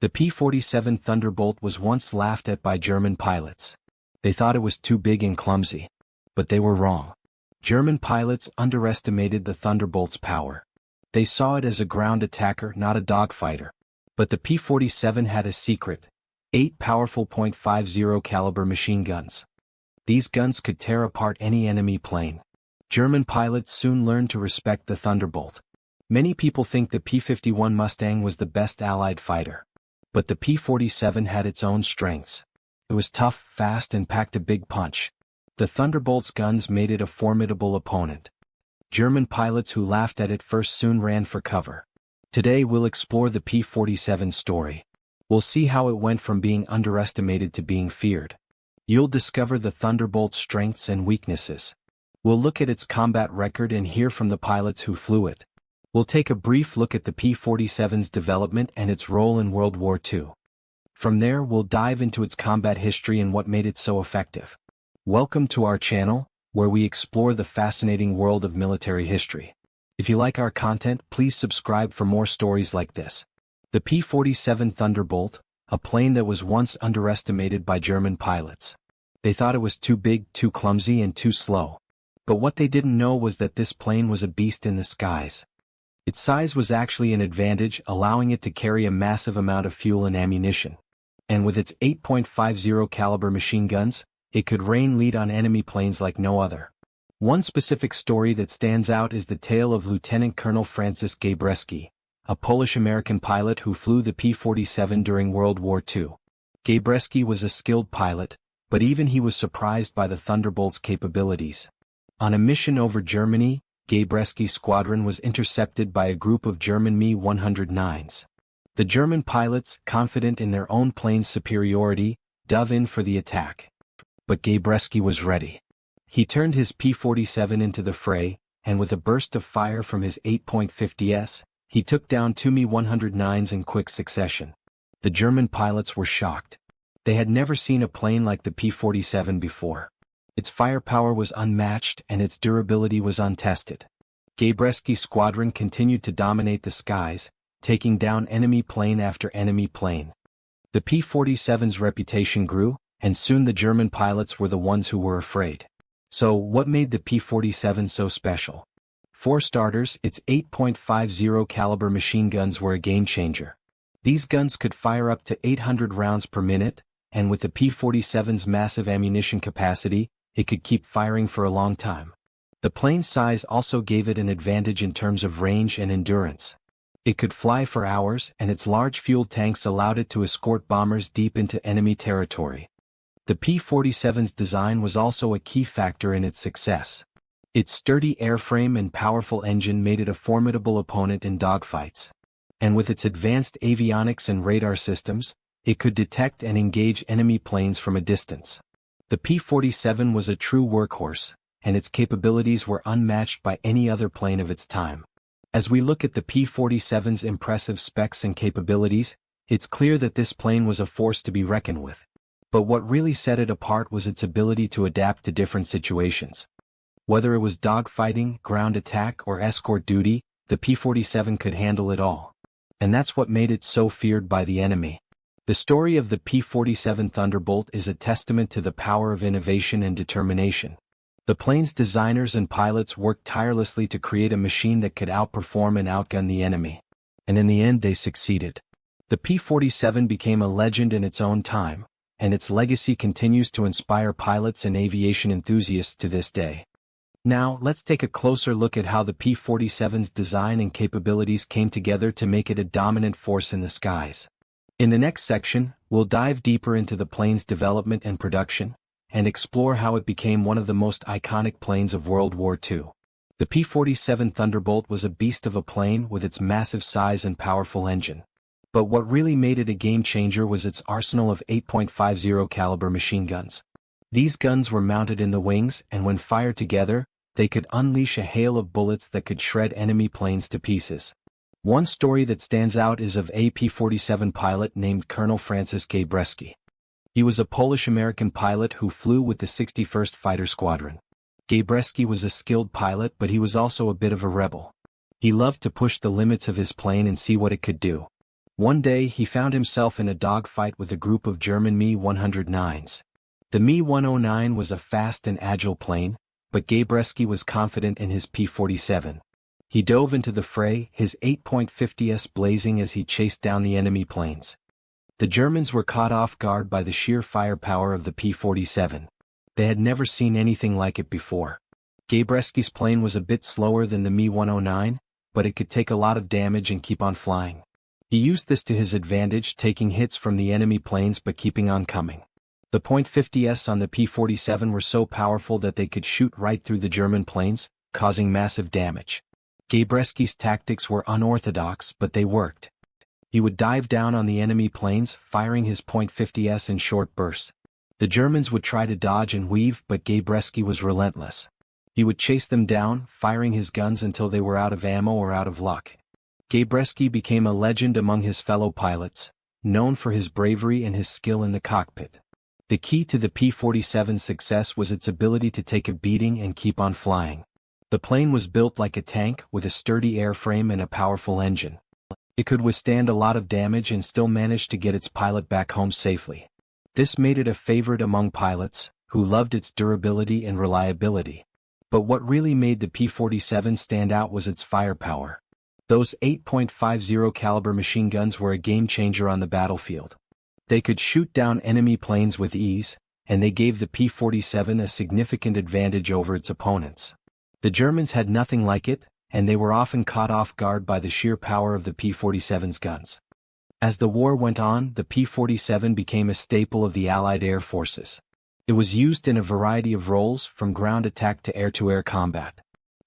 The P-47 Thunderbolt was once laughed at by German pilots. They thought it was too big and clumsy. But they were wrong. German pilots underestimated the Thunderbolt's power. They saw it as a ground attacker, not a dogfighter. But the P-47 had a secret: 8 powerful .50 caliber machine guns. These guns could tear apart any enemy plane. German pilots soon learned to respect the Thunderbolt. Many people think the P-51 Mustang was the best Allied fighter. But the P-47 had its own strengths. It was tough, fast, and packed a big punch. The Thunderbolt's guns made it a formidable opponent. German pilots who laughed at it first soon ran for cover. Today we'll explore the P-47 story. We'll see how it went from being underestimated to being feared. You'll discover the Thunderbolt's strengths and weaknesses. We'll look at its combat record and hear from the pilots who flew it. We'll take a brief look at the P-47's development and its role in World War II. From there we'll dive into its combat history and what made it so effective. Welcome to our channel, where we explore the fascinating world of military history. If you like our content, please subscribe for more stories like this. The P-47 Thunderbolt, a plane that was once underestimated by German pilots. They thought it was too big, too clumsy, and too slow. But what they didn't know was that this plane was a beast in the skies. Its size was actually an advantage, allowing it to carry a massive amount of fuel and ammunition. And with its 8.50 caliber machine guns, it could rain lead on enemy planes like no other. One specific story that stands out is the tale of Lieutenant Colonel Francis Gabreski, a Polish-American pilot who flew the P-47 during World War II. Gabreski was a skilled pilot, but even he was surprised by the Thunderbolt's capabilities. On a mission over Germany, Gabreski's squadron was intercepted by a group of German Me-109s. The German pilots, confident in their own plane's superiority, dove in for the attack. But Gabreski was ready. He turned his P-47 into the fray, and with a burst of fire from his 8.50s, he took down 2 Me-109s in quick succession. The German pilots were shocked. They had never seen a plane like the P-47 before. Its firepower was unmatched and its durability was untested. Gabreski's squadron continued to dominate the skies, taking down enemy plane after enemy plane. The P-47's reputation grew, and soon the German pilots were the ones who were afraid. So, what made the P-47 so special? For starters, its 8.50 caliber machine guns were a game-changer. These guns could fire up to 800 rounds per minute, and with the P-47's massive ammunition capacity, it could keep firing for a long time. The plane's size also gave it an advantage in terms of range and endurance. It could fly for hours, and its large fuel tanks allowed it to escort bombers deep into enemy territory. The P-47's design was also a key factor in its success. Its sturdy airframe and powerful engine made it a formidable opponent in dogfights. And with its advanced avionics and radar systems, it could detect and engage enemy planes from a distance. The P-47 was a true workhorse, and its capabilities were unmatched by any other plane of its time. As we look at the P-47's impressive specs and capabilities, it's clear that this plane was a force to be reckoned with. But what really set it apart was its ability to adapt to different situations. Whether it was dogfighting, ground attack, or escort duty, the P-47 could handle it all. And that's what made it so feared by the enemy. The story of the P-47 Thunderbolt is a testament to the power of innovation and determination. The plane's designers and pilots worked tirelessly to create a machine that could outperform and outgun the enemy. And in the end they succeeded. The P-47 became a legend in its own time, and its legacy continues to inspire pilots and aviation enthusiasts to this day. Now, let's take a closer look at how the P-47's design and capabilities came together to make it a dominant force in the skies. In the next section, we'll dive deeper into the plane's development and production, and explore how it became one of the most iconic planes of World War II. The P-47 Thunderbolt was a beast of a plane with its massive size and powerful engine. But what really made it a game-changer was its arsenal of 8.50 caliber machine guns. These guns were mounted in the wings, and when fired together, they could unleash a hail of bullets that could shred enemy planes to pieces. One story that stands out is of a P-47 pilot named Colonel Francis Gabreski. He was a Polish-American pilot who flew with the 61st Fighter Squadron. Gabreski was a skilled pilot, but he was also a bit of a rebel. He loved to push the limits of his plane and see what it could do. One day he found himself in a dogfight with a group of German Me-109s. The Me-109 was a fast and agile plane, but Gabreski was confident in his P-47. He dove into the fray, his 8.50s blazing as he chased down the enemy planes. The Germans were caught off guard by the sheer firepower of the P-47. They had never seen anything like it before. Gabreski's plane was a bit slower than the Me-109, but it could take a lot of damage and keep on flying. He used this to his advantage, taking hits from the enemy planes but keeping on coming. The .50s on the P-47 were so powerful that they could shoot right through the German planes, causing massive damage. Gabreski's tactics were unorthodox, but they worked. He would dive down on the enemy planes, firing his .50s in short bursts. The Germans would try to dodge and weave, but Gabreski was relentless. He would chase them down, firing his guns until they were out of ammo or out of luck. Gabreski became a legend among his fellow pilots, known for his bravery and his skill in the cockpit. The key to the P-47's success was its ability to take a beating and keep on flying. The plane was built like a tank, with a sturdy airframe and a powerful engine. It could withstand a lot of damage and still manage to get its pilot back home safely. This made it a favorite among pilots, who loved its durability and reliability. But what really made the P-47 stand out was its firepower. Those 8.50 caliber machine guns were a game-changer on the battlefield. They could shoot down enemy planes with ease, and they gave the P-47 a significant advantage over its opponents. The Germans had nothing like it, and they were often caught off guard by the sheer power of the P-47's guns. As the war went on, the P-47 became a staple of the Allied air forces. It was used in a variety of roles, from ground attack to air-to-air combat.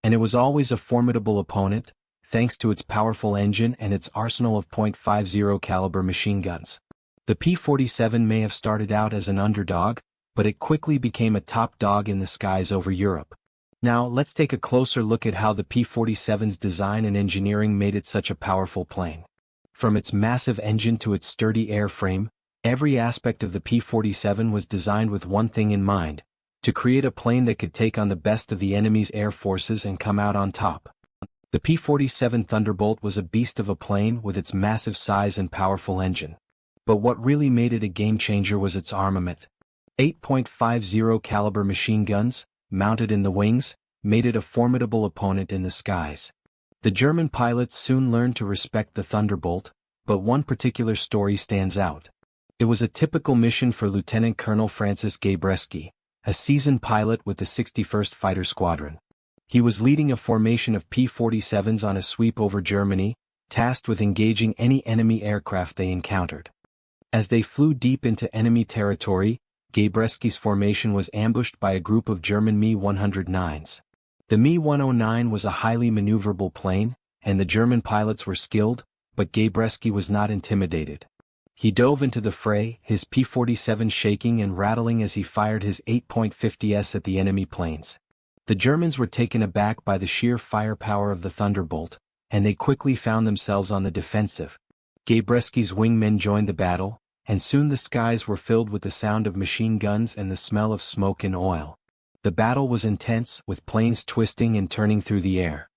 And it was always a formidable opponent, thanks to its powerful engine and its arsenal of .50 caliber machine guns. The P-47 may have started out as an underdog, but it quickly became a top dog in the skies over Europe. Now let's take a closer look at how the P-47's design and engineering made it such a powerful plane. From its massive engine to its sturdy airframe, every aspect of the P-47 was designed with one thing in mind: to create a plane that could take on the best of the enemy's air forces and come out on top. The P-47 Thunderbolt was a beast of a plane with its massive size and powerful engine. But what really made it a game-changer was its armament. 8.50 caliber machine guns, mounted in the wings, made it a formidable opponent in the skies. The German pilots soon learned to respect the Thunderbolt, but one particular story stands out. It was a typical mission for Lieutenant Colonel Francis Gabreski, a seasoned pilot with the 61st Fighter Squadron. He was leading a formation of P-47s on a sweep over Germany, tasked with engaging any enemy aircraft they encountered. As they flew deep into enemy territory, Gabreski's formation was ambushed by a group of German Me-109s. The Me-109 was a highly maneuverable plane, and the German pilots were skilled, but Gabreski was not intimidated. He dove into the fray, his P-47 shaking and rattling as he fired his 8.50s at the enemy planes. The Germans were taken aback by the sheer firepower of the Thunderbolt, and they quickly found themselves on the defensive. Gabreski's wingmen joined the battle, and soon the skies were filled with the sound of machine guns and the smell of smoke and oil. The battle was intense, with planes twisting and turning through the air.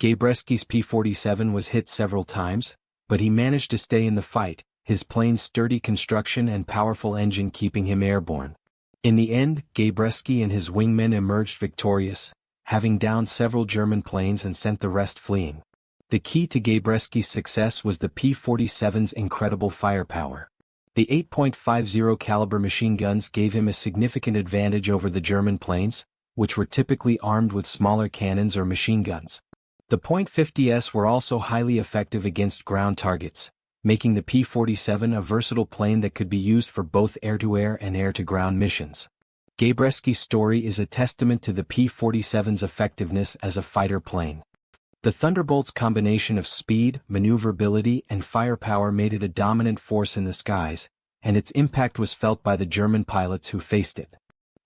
Gabreski's P-47 was hit several times, but he managed to stay in the fight, his plane's sturdy construction and powerful engine keeping him airborne. In the end, Gabreski and his wingmen emerged victorious, having downed several German planes and sent the rest fleeing. The key to Gabreski's success was the P-47's incredible firepower. The 8.50 caliber machine guns gave him a significant advantage over the German planes, which were typically armed with smaller cannons or machine guns. The .50s were also highly effective against ground targets, making the P-47 a versatile plane that could be used for both air-to-air and air-to-ground missions. Gabreski's story is a testament to the P-47's effectiveness as a fighter plane. The Thunderbolt's combination of speed, maneuverability, and firepower made it a dominant force in the skies, and its impact was felt by the German pilots who faced it.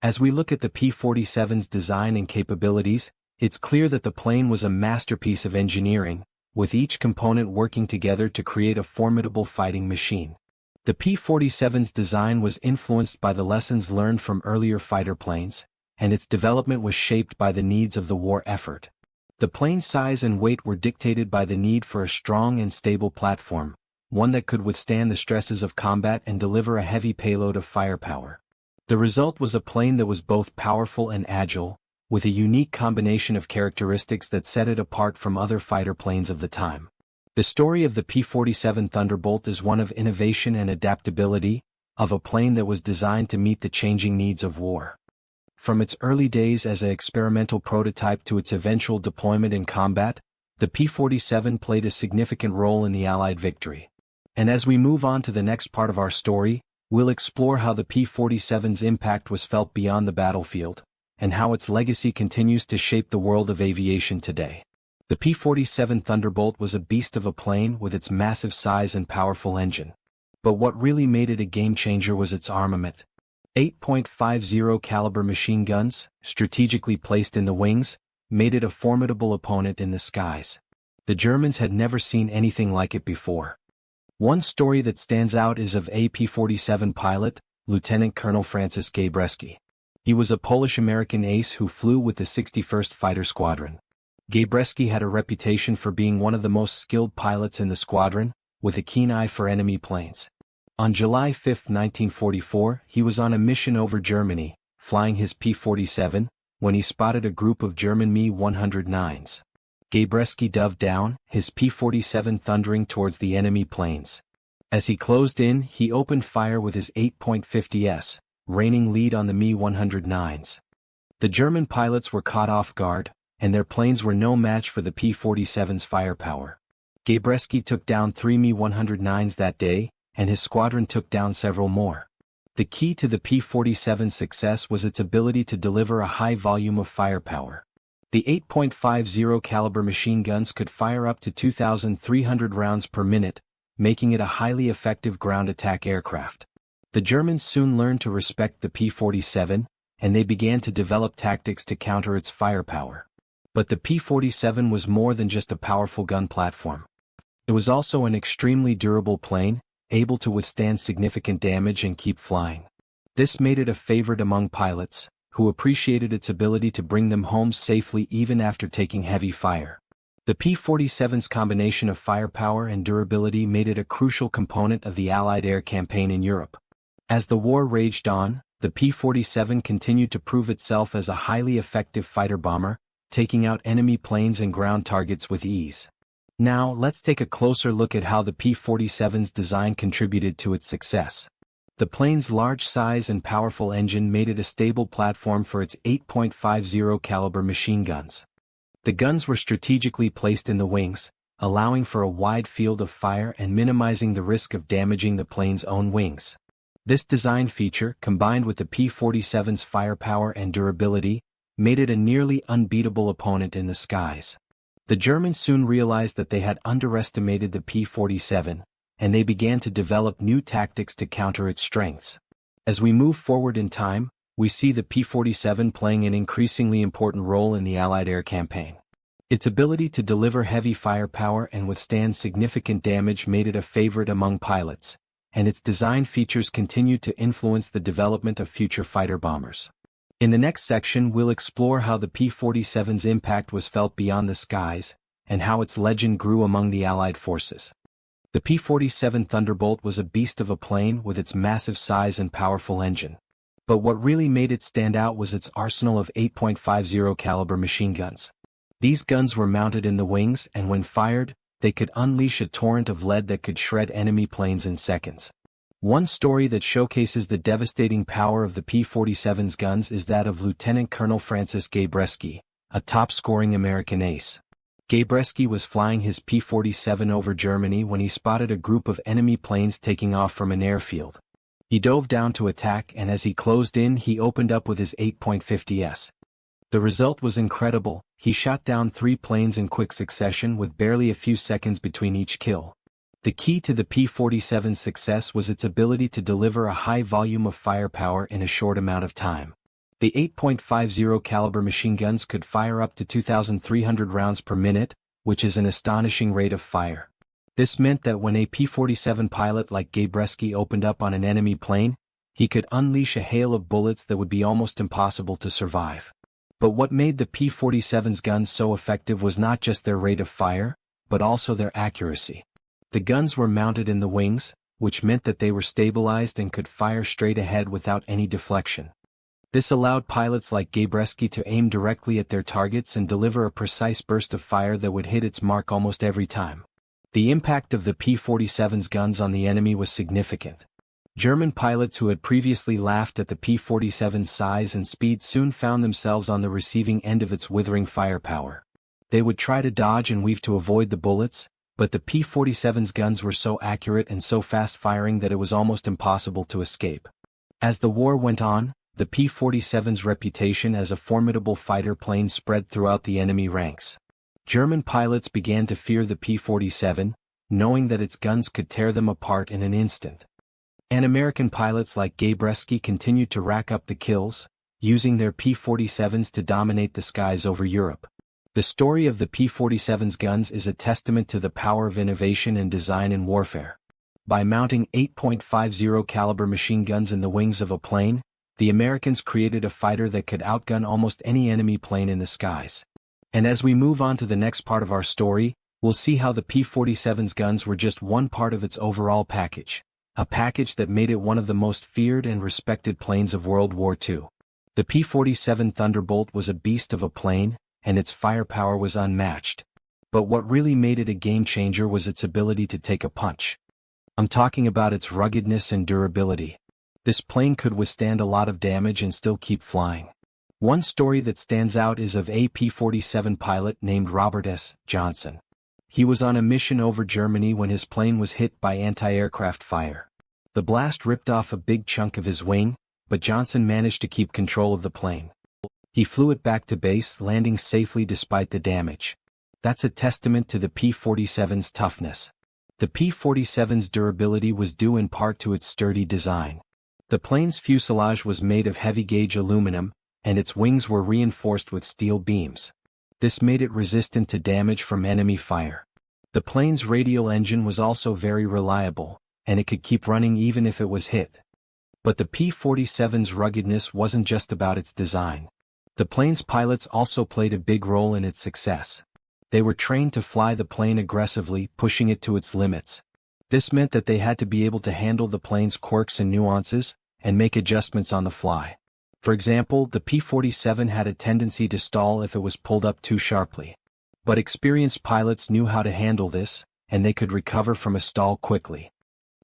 As we look at the P-47's design and capabilities, it's clear that the plane was a masterpiece of engineering, with each component working together to create a formidable fighting machine. The P-47's design was influenced by the lessons learned from earlier fighter planes, and its development was shaped by the needs of the war effort. The plane's size and weight were dictated by the need for a strong and stable platform, one that could withstand the stresses of combat and deliver a heavy payload of firepower. The result was a plane that was both powerful and agile, with a unique combination of characteristics that set it apart from other fighter planes of the time. The story of the P-47 Thunderbolt is one of innovation and adaptability, of a plane that was designed to meet the changing needs of war. From its early days as an experimental prototype to its eventual deployment in combat, the P-47 played a significant role in the Allied victory. And as we move on to the next part of our story, we'll explore how the P-47's impact was felt beyond the battlefield, and how its legacy continues to shape the world of aviation today. The P-47 Thunderbolt was a beast of a plane with its massive size and powerful engine. But what really made it a game-changer was its armament. 8.50 caliber machine guns, strategically placed in the wings, made it a formidable opponent in the skies. The Germans had never seen anything like it before. One story that stands out is of a P-47 pilot, Lieutenant Colonel Francis Gabreski. He was a Polish-American ace who flew with the 61st Fighter Squadron. Gabreski had a reputation for being one of the most skilled pilots in the squadron, with a keen eye for enemy planes. On July 5, 1944, he was on a mission over Germany, flying his P-47, when he spotted a group of German Me-109s. Gabreski dove down, his P-47 thundering towards the enemy planes. As he closed in, he opened fire with his 8.50s, raining lead on the Me-109s. The German pilots were caught off guard, and their planes were no match for the P-47's firepower. Gabreski took down 3 Me-109s that day, and his squadron took down several more. The key to the P-47's success was its ability to deliver a high volume of firepower. The 8.50 caliber machine guns could fire up to 2,300 rounds per minute, making it a highly effective ground attack aircraft. The Germans soon learned to respect the P-47, and they began to develop tactics to counter its firepower. But the P-47 was more than just a powerful gun platform. It was also an extremely durable plane, able to withstand significant damage and keep flying. This made it a favorite among pilots, who appreciated its ability to bring them home safely even after taking heavy fire. The P-47's combination of firepower and durability made it a crucial component of the Allied air campaign in Europe. As the war raged on, the P-47 continued to prove itself as a highly effective fighter-bomber, taking out enemy planes and ground targets with ease. Now, let's take a closer look at how the P-47's design contributed to its success. The plane's large size and powerful engine made it a stable platform for its 8.50 caliber machine guns. The guns were strategically placed in the wings, allowing for a wide field of fire and minimizing the risk of damaging the plane's own wings. This design feature, combined with the P-47's firepower and durability, made it a nearly unbeatable opponent in the skies. The Germans soon realized that they had underestimated the P-47, and they began to develop new tactics to counter its strengths. As we move forward in time, we see the P-47 playing an increasingly important role in the Allied air campaign. Its ability to deliver heavy firepower and withstand significant damage made it a favorite among pilots, and its design features continued to influence the development of future fighter bombers. In the next section, we'll explore how the P-47's impact was felt beyond the skies, and how its legend grew among the Allied forces. The P-47 Thunderbolt was a beast of a plane with its massive size and powerful engine. But what really made it stand out was its arsenal of 8.50 caliber machine guns. These guns were mounted in the wings, and when fired, they could unleash a torrent of lead that could shred enemy planes in seconds. One story that showcases the devastating power of the P-47's guns is that of Lieutenant Colonel Francis Gabreski, a top-scoring American ace. Gabreski was flying his P-47 over Germany when he spotted a group of enemy planes taking off from an airfield. He dove down to attack, and as he closed in, he opened up with his 8.50s. The result was incredible. He shot down 3 planes in quick succession with barely a few seconds between each kill. The key to the P-47's success was its ability to deliver a high volume of firepower in a short amount of time. The 8.50 caliber machine guns could fire up to 2,300 rounds per minute, which is an astonishing rate of fire. This meant that when a P-47 pilot like Gabreski opened up on an enemy plane, he could unleash a hail of bullets that would be almost impossible to survive. But what made the P-47's guns so effective was not just their rate of fire, but also their accuracy. The guns were mounted in the wings, which meant that they were stabilized and could fire straight ahead without any deflection. This allowed pilots like Gabreski to aim directly at their targets and deliver a precise burst of fire that would hit its mark almost every time. The impact of the P-47's guns on the enemy was significant. German pilots who had previously laughed at the P-47's size and speed soon found themselves on the receiving end of its withering firepower. They would try to dodge and weave to avoid the bullets, but the P-47's guns were so accurate and so fast-firing that it was almost impossible to escape. As the war went on, the P-47's reputation as a formidable fighter plane spread throughout the enemy ranks. German pilots began to fear the P-47, knowing that its guns could tear them apart in an instant. And American pilots like Gabreski continued to rack up the kills, using their P-47s to dominate the skies over Europe. The story of the P-47's guns is a testament to the power of innovation and design in warfare. By mounting 8.50 caliber machine guns in the wings of a plane, the Americans created a fighter that could outgun almost any enemy plane in the skies. And as we move on to the next part of our story, we'll see how the P-47's guns were just one part of its overall package, a package that made it one of the most feared and respected planes of World War II. The P-47 Thunderbolt was a beast of a plane, and its firepower was unmatched. But what really made it a game-changer was its ability to take a punch. I'm talking about its ruggedness and durability. This plane could withstand a lot of damage and still keep flying. One story that stands out is of a P-47 pilot named Robert S. Johnson. He was on a mission over Germany when his plane was hit by anti-aircraft fire. The blast ripped off a big chunk of his wing, but Johnson managed to keep control of the plane. He flew it back to base, landing safely despite the damage. That's a testament to the P-47's toughness. The P-47's durability was due in part to its sturdy design. The plane's fuselage was made of heavy-gauge aluminum, and its wings were reinforced with steel beams. This made it resistant to damage from enemy fire. The plane's radial engine was also very reliable, and it could keep running even if it was hit. But the P-47's ruggedness wasn't just about its design. The plane's pilots also played a big role in its success. They were trained to fly the plane aggressively, pushing it to its limits. This meant that they had to be able to handle the plane's quirks and nuances, and make adjustments on the fly. For example, the P-47 had a tendency to stall if it was pulled up too sharply. But experienced pilots knew how to handle this, and they could recover from a stall quickly.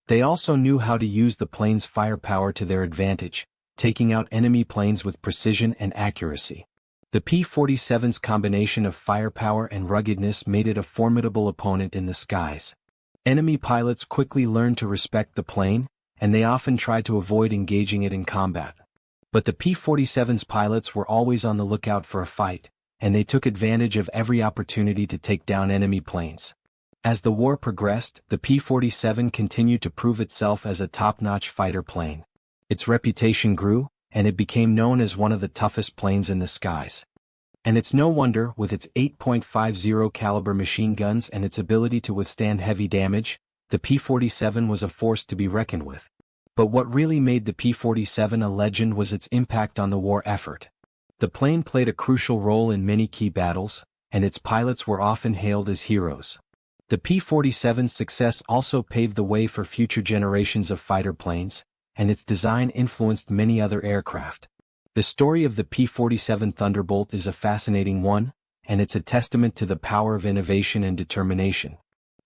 They also knew how to use the plane's firepower to their advantage, taking out enemy planes with precision and accuracy. The P-47's combination of firepower and ruggedness made it a formidable opponent in the skies. Enemy pilots quickly learned to respect the plane, and they often tried to avoid engaging it in combat. But the P-47's pilots were always on the lookout for a fight, and they took advantage of every opportunity to take down enemy planes. As the war progressed, the P-47 continued to prove itself as a top-notch fighter plane. Its reputation grew, and it became known as one of the toughest planes in the skies. And it's no wonder, with its 8.50 caliber machine guns and its ability to withstand heavy damage, the P-47 was a force to be reckoned with. But what really made the P-47 a legend was its impact on the war effort. The plane played a crucial role in many key battles, and its pilots were often hailed as heroes. The P-47's success also paved the way for future generations of fighter planes, and its design influenced many other aircraft. The story of the P-47 Thunderbolt is a fascinating one, and it's a testament to the power of innovation and determination.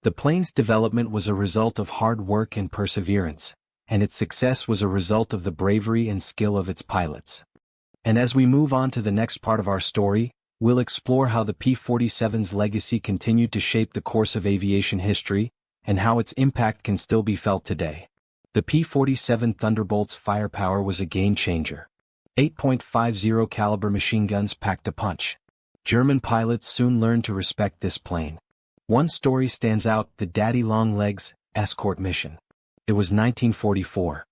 The plane's development was a result of hard work and perseverance, and its success was a result of the bravery and skill of its pilots. And as we move on to the next part of our story, we'll explore how the P-47's legacy continued to shape the course of aviation history, and how its impact can still be felt today. The P-47 Thunderbolt's firepower was a game-changer. 8.50 caliber machine guns packed a punch. German pilots soon learned to respect this plane. One story stands out: the Daddy Long Legs escort mission. It was 1944.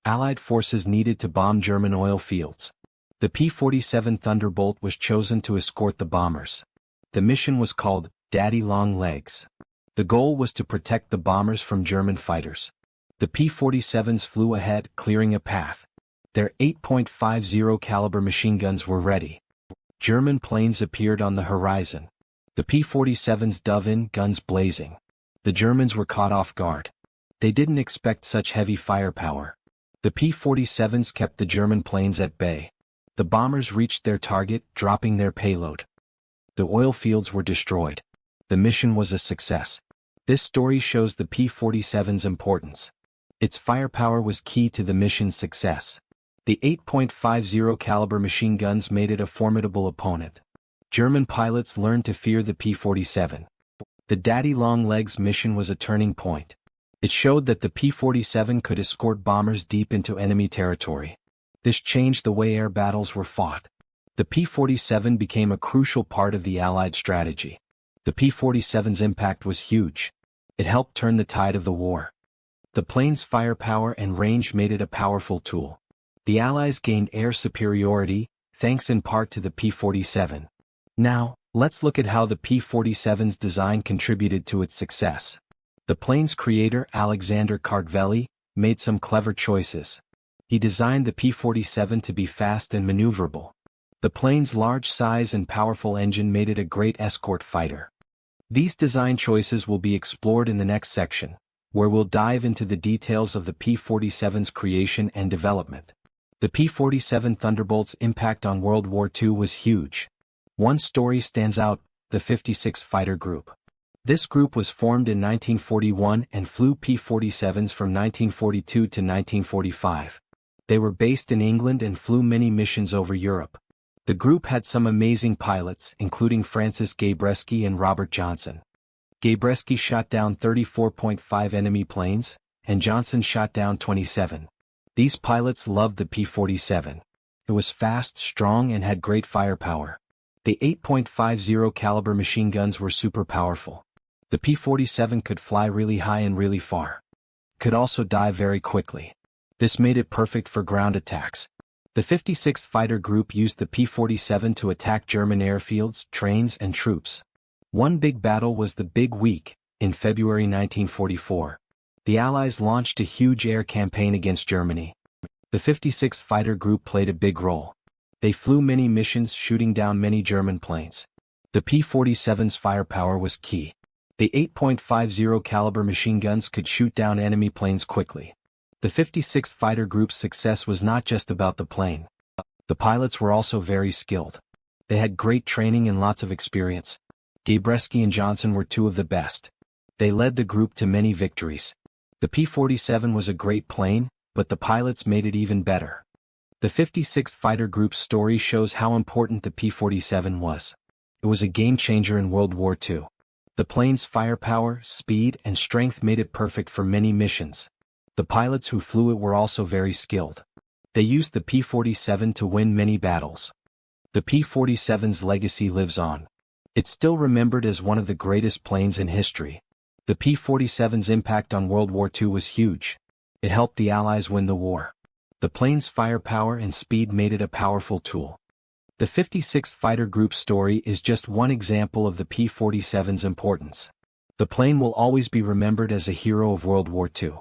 Allied forces needed to bomb German oil fields. The P-47 Thunderbolt was chosen to escort the bombers. The mission was called Daddy Long Legs. The goal was to protect the bombers from German fighters. The P-47s flew ahead, clearing a path. Their 8.50 caliber machine guns were ready. German planes appeared on the horizon. The P-47s dove in, guns blazing. The Germans were caught off guard. They didn't expect such heavy firepower. The P-47s kept the German planes at bay. The bombers reached their target, dropping their payload. The oil fields were destroyed. The mission was a success. This story shows the P-47's importance. Its firepower was key to the mission's success. The 8.50 caliber machine guns made it a formidable opponent. German pilots learned to fear the P-47. The Daddy Long Legs mission was a turning point. It showed that the P-47 could escort bombers deep into enemy territory. This changed the way air battles were fought. The P-47 became a crucial part of the Allied strategy. The P-47's impact was huge. It helped turn the tide of the war. The plane's firepower and range made it a powerful tool. The Allies gained air superiority, thanks in part to the P-47. Now, let's look at how the P-47's design contributed to its success. The plane's creator, Alexander Kartveli, made some clever choices. He designed the P-47 to be fast and maneuverable. The plane's large size and powerful engine made it a great escort fighter. These design choices will be explored in the next section, where we'll dive into the details of the P-47's creation and development. The P-47 Thunderbolt's impact on World War II was huge. One story stands out, the 56 Fighter Group. This group was formed in 1941 and flew P-47s from 1942 to 1945. They were based in England and flew many missions over Europe. The group had some amazing pilots, including Francis Gabreski and Robert Johnson. Gabreski shot down 34.5 enemy planes, and Johnson shot down 27. These pilots loved the P-47. It was fast, strong, and had great firepower. The 8.50 caliber machine guns were super powerful. The P-47 could fly really high and really far. It could also dive very quickly. This made it perfect for ground attacks. The 56th Fighter Group used the P-47 to attack German airfields, trains, and troops. One big battle was the Big Week, in February 1944. The Allies launched a huge air campaign against Germany. The 56th Fighter Group played a big role. They flew many missions, shooting down many German planes. The P-47's firepower was key. The 8.50 caliber machine guns could shoot down enemy planes quickly. The 56th Fighter Group's success was not just about the plane. The pilots were also very skilled. They had great training and lots of experience. Gabreski and Johnson were two of the best. They led the group to many victories. The P-47 was a great plane, but the pilots made it even better. The 56th Fighter Group's story shows how important the P-47 was. It was a game-changer in World War II. The plane's firepower, speed, and strength made it perfect for many missions. The pilots who flew it were also very skilled. They used the P-47 to win many battles. The P-47's legacy lives on. It's still remembered as one of the greatest planes in history. The P-47's impact on World War II was huge. It helped the Allies win the war. The plane's firepower and speed made it a powerful tool. The 56th Fighter Group's story is just one example of the P-47's importance. The plane will always be remembered as a hero of World War II.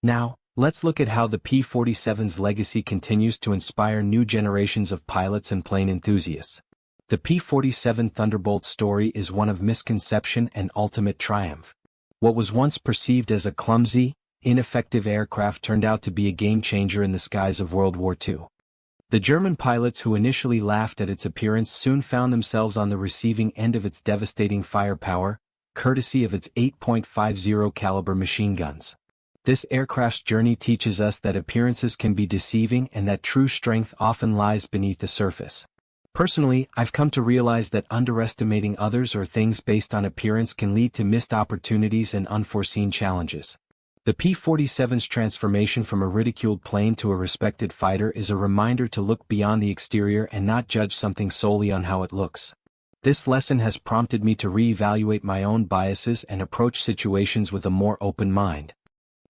Now, let's look at how the P-47's legacy continues to inspire new generations of pilots and plane enthusiasts. The P-47 Thunderbolt story is one of misconception and ultimate triumph. What was once perceived as a clumsy, ineffective aircraft turned out to be a game-changer in the skies of World War II. The German pilots who initially laughed at its appearance soon found themselves on the receiving end of its devastating firepower, courtesy of its 8.50 caliber machine guns. This aircraft's journey teaches us that appearances can be deceiving and that true strength often lies beneath the surface. Personally, I've come to realize that underestimating others or things based on appearance can lead to missed opportunities and unforeseen challenges. The P-47's transformation from a ridiculed plane to a respected fighter is a reminder to look beyond the exterior and not judge something solely on how it looks. This lesson has prompted me to reevaluate my own biases and approach situations with a more open mind.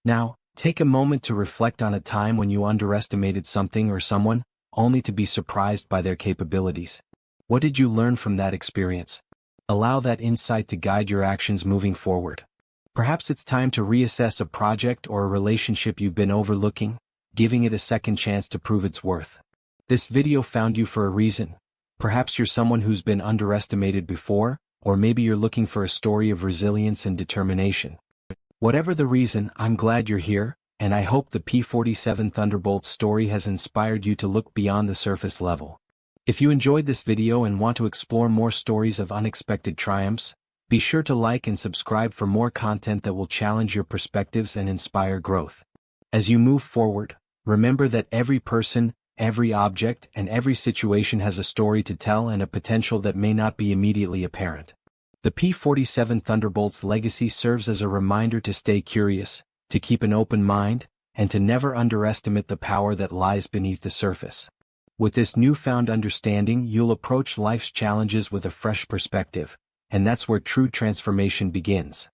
Now, take a moment to reflect on a time when you underestimated something or someone, only to be surprised by their capabilities. What did you learn from that experience? Allow that insight to guide your actions moving forward. Perhaps it's time to reassess a project or a relationship you've been overlooking, giving it a second chance to prove its worth. This video found you for a reason. Perhaps you're someone who's been underestimated before, or maybe you're looking for a story of resilience and determination. Whatever the reason, I'm glad you're here, and I hope the P-47 Thunderbolt story has inspired you to look beyond the surface level. If you enjoyed this video and want to explore more stories of unexpected triumphs, be sure to like and subscribe for more content that will challenge your perspectives and inspire growth. As you move forward, remember that every person, every object, and every situation has a story to tell and a potential that may not be immediately apparent. The P-47 Thunderbolt's legacy serves as a reminder to stay curious, to keep an open mind, and to never underestimate the power that lies beneath the surface. With this newfound understanding, you'll approach life's challenges with a fresh perspective, and that's where true transformation begins.